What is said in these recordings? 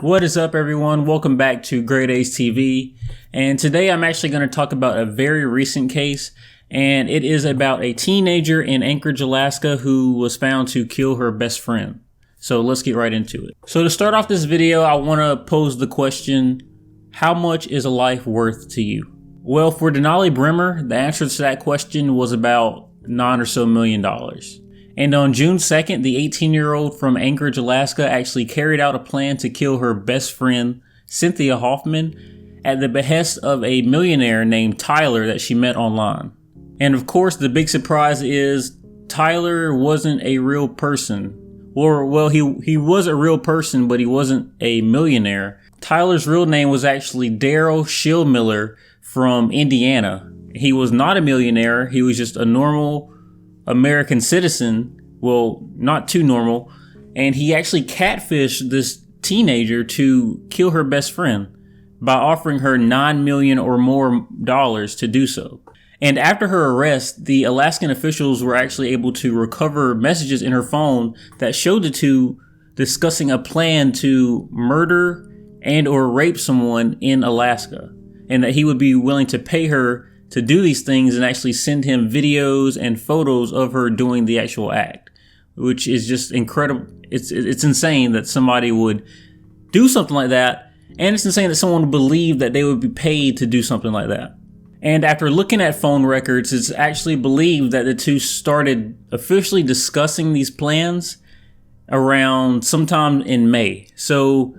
What is up, everyone? Welcome back to Grade A's TV. And today I'm actually going to talk about a very recent case, and it is about a teenager in Anchorage, Alaska who was found to kill her best friend. So let's get right into it. So to start off this video, I want to pose the question, how much is a life worth to you? Well, for Denali Bremer, the answer to that question was about $9 or so million. And on June 2nd, the 18-year-old from Anchorage, Alaska actually carried out a plan to kill her best friend, Cynthia Hoffman, at the behest of a millionaire named Tyler that she met online. And of course, the big surprise is Tyler wasn't a real person. Well, he was a real person, but he wasn't a millionaire. Tyler's real name was actually Daryl Schillmiller from Indiana. He was not a millionaire. He was just a normal American citizen, well, not too normal, and he actually catfished this teenager to kill her best friend by offering her $9 million or more to do so. And after her arrest, the Alaskan officials were actually able to recover messages in her phone that showed the two discussing a plan to murder and or rape someone in Alaska, and that he would be willing to pay her to do these things and actually send him videos and photos of her doing the actual act, which is just incredible. It's insane that somebody would do something like that, and it's insane that someone would believe that they would be paid to do something like that. And after looking at phone records, it's actually believed that the two started officially discussing these plans around sometime in May. So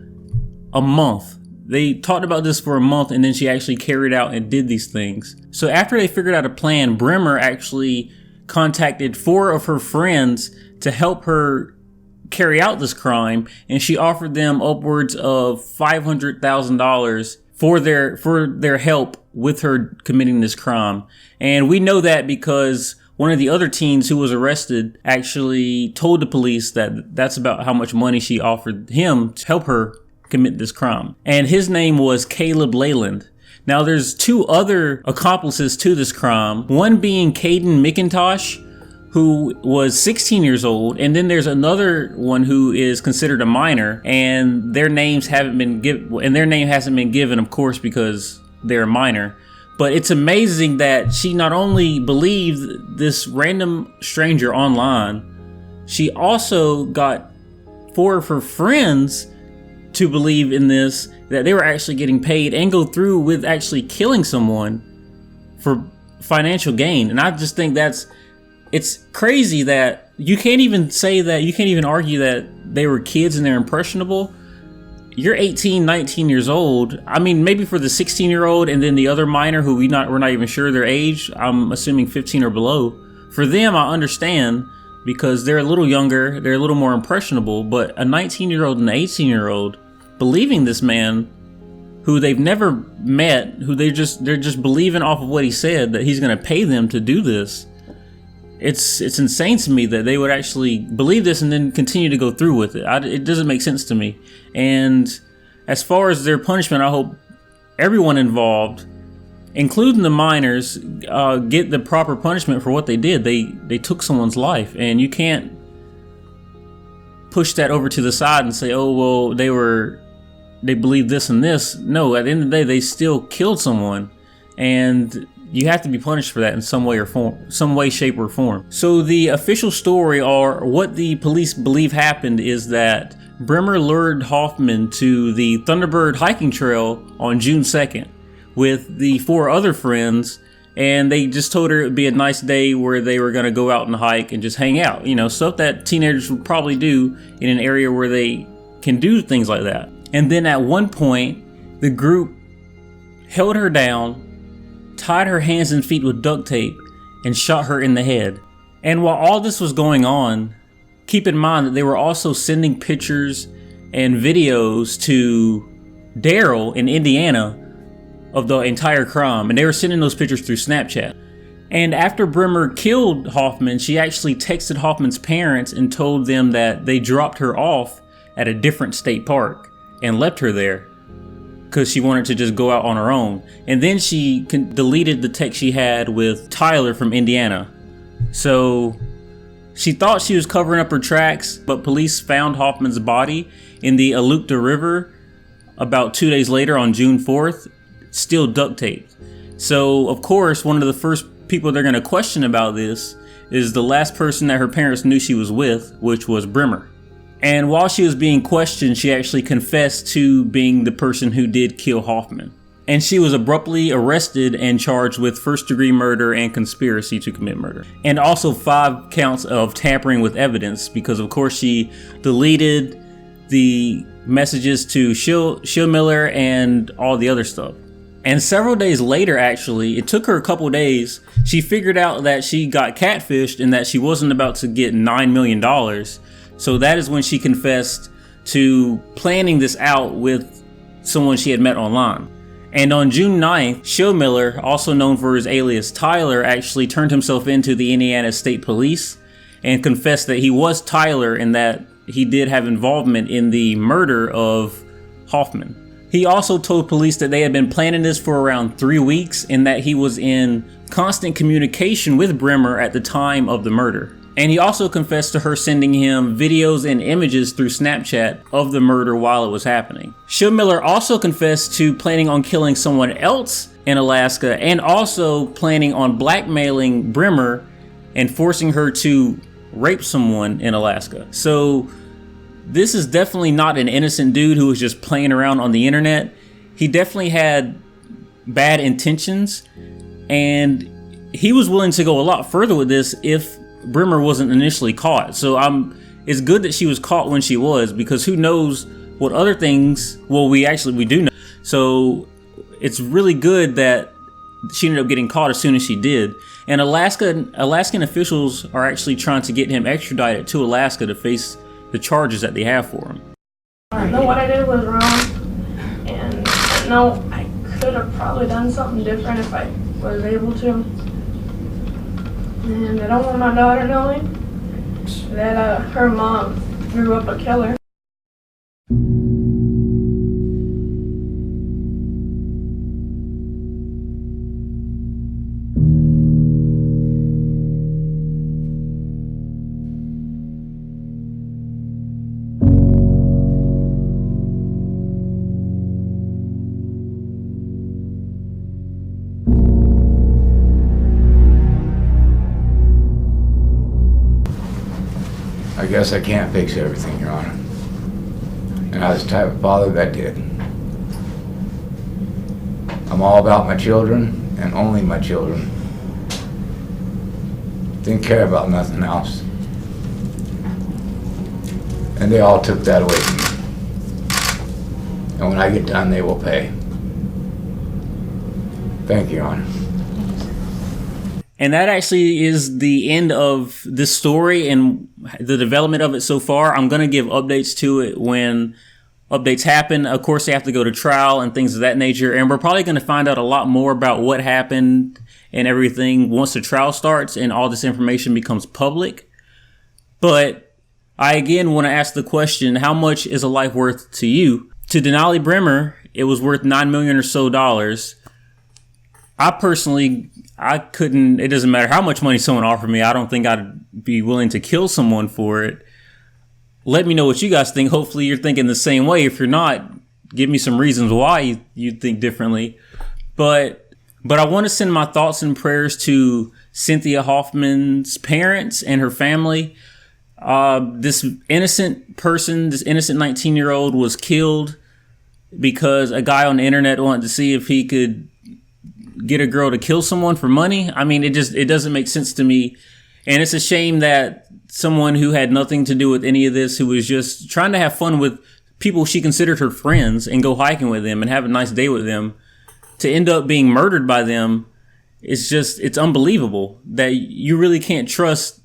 a month. They talked about this for a month, and then she actually carried out and did these things. So after they figured out a plan, Bremer actually contacted 4 of her friends to help her carry out this crime, and she offered them upwards of $500,000 for their help with her committing this crime. And we know that because one of the other teens who was arrested actually told the police that that's about how much money she offered him to help her commit this crime. And his name was Caleb Leyland. Now there's 2 other accomplices to this crime, one being Caden McIntosh, who was 16 years old, and then there's another one who is considered a minor, and their names haven't been given, and their name hasn't been given, of course, because they're a minor. But it's amazing that she not only believed this random stranger online, she also got 4 of her friends to believe in this, that they were actually getting paid and go through with actually killing someone for financial gain. And I just think it's crazy that you can't even argue that they were kids and they're impressionable. You're 18, 19 years old. I mean, maybe for the 16-year-old and then the other minor who we're not even sure their age, I'm assuming 15 or below. For them, I understand, because they're a little younger, they're a little more impressionable, but a 19-year-old and an 18-year-old believing this man who they've never met, who they're just believing off of what he said that he's going to pay them to do this. It's insane to me that they would actually believe this and then continue to go through with it. It doesn't make sense to me. And as far as their punishment, I hope everyone involved, including the minors, get the proper punishment for what they did. They took someone's life, and you can't push that over to the side and say, oh, well, they believe this and this. No, at the end of the day, they still killed someone, and you have to be punished for that in some way, shape, or form. So the official story, or what the police believe happened, is that Bremer lured Hoffman to the Thunderbird hiking trail on June 2nd with the 4 other friends, and they just told her it would be a nice day where they were going to go out and hike and just hang out. Stuff that teenagers would probably do in an area where they can do things like that. And then at one point, the group held her down, tied her hands and feet with duct tape, and shot her in the head. And while all this was going on, keep in mind that they were also sending pictures and videos to Daryl in Indiana of the entire crime, and they were sending those pictures through Snapchat. And after Bremer killed Hoffman, she actually texted Hoffman's parents and told them that they dropped her off at a different state park and left her there because she wanted to just go out on her own. And then she deleted the text she had with Tyler from Indiana. So she thought she was covering up her tracks, but police found Hoffman's body in the Alukta River about 2 days later on June 4th, still duct taped. So, of course, one of the first people they're going to question about this is the last person that her parents knew she was with, which was Brimmer. And while she was being questioned, she actually confessed to being the person who did kill Hoffman. And she was abruptly arrested and charged with first-degree murder and conspiracy to commit murder. And also 5 counts of tampering with evidence, because of course she deleted the messages to Schillmiller and all the other stuff. And several days later, actually, it took her a couple days, she figured out that she got catfished and that she wasn't about to get $9 million. So that is when she confessed to planning this out with someone she had met online. And on June 9th, Schillmiller, also known for his alias Tyler, actually turned himself into the Indiana State Police and confessed that he was Tyler and that he did have involvement in the murder of Hoffman. He also told police that they had been planning this for around 3 weeks and that he was in constant communication with Brimmer at the time of the murder. And he also confessed to her sending him videos and images through Snapchat of the murder while it was happening. Schillmiller also confessed to planning on killing someone else in Alaska and also planning on blackmailing Brimmer and forcing her to rape someone in Alaska. So this is definitely not an innocent dude who was just playing around on the internet. He definitely had bad intentions, and he was willing to go a lot further with this if Brimmer wasn't initially caught. So it's good that she was caught when she was, because who knows what other things, well, we do know. So it's really good that she ended up getting caught as soon as she did. And Alaskan officials are actually trying to get him extradited to Alaska to face the charges that they have for him. I know what I did was wrong, and I know I could have probably done something different if I was able to. And I don't want my daughter knowing that her mom grew up a killer. I guess I can't fix everything, Your Honor. And I was the type of father that did. I'm all about my children and only my children. Didn't care about nothing else. And they all took that away from me. And when I get done, they will pay. Thank you, Your Honor. And that actually is the end of this story and the development of it so far. I'm going to give updates to it when updates happen. Of course, they have to go to trial and things of that nature. And we're probably going to find out a lot more about what happened and everything once the trial starts and all this information becomes public. But I again want to ask the question, how much is a life worth to you? To Denali Brimmer, it was worth $9 million or so. I couldn't, it doesn't matter how much money someone offered me. I don't think I'd be willing to kill someone for it. Let me know what you guys think. Hopefully you're thinking the same way. If you're not, give me some reasons why you think differently. But I want to send my thoughts and prayers to Cynthia Hoffman's parents and her family. This innocent person, this innocent 19-year-old was killed because a guy on the internet wanted to see if he could get a girl to kill someone for money. I mean, it doesn't make sense to me. And it's a shame that someone who had nothing to do with any of this, who was just trying to have fun with people she considered her friends and go hiking with them and have a nice day with them, to end up being murdered by them. It's unbelievable that you really can't trust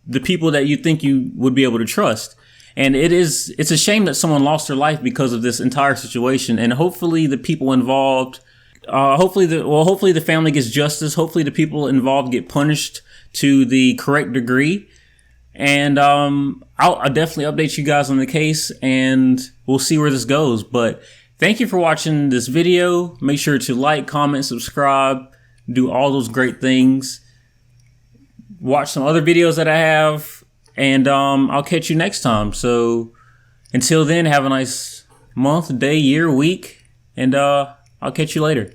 the people that you think you would be able to trust. And it's a shame that someone lost their life because of this entire situation. And hopefully the people involved, hopefully the family gets justice. Hopefully the people involved get punished to the correct degree. And I'll definitely update you guys on the case, and we'll see where this goes. But thank you for watching this video. Make sure to like, comment, subscribe, do all those great things. Watch some other videos that I have, and I'll catch you next time. So until then, have a nice month, day, year, week, and I'll catch you later.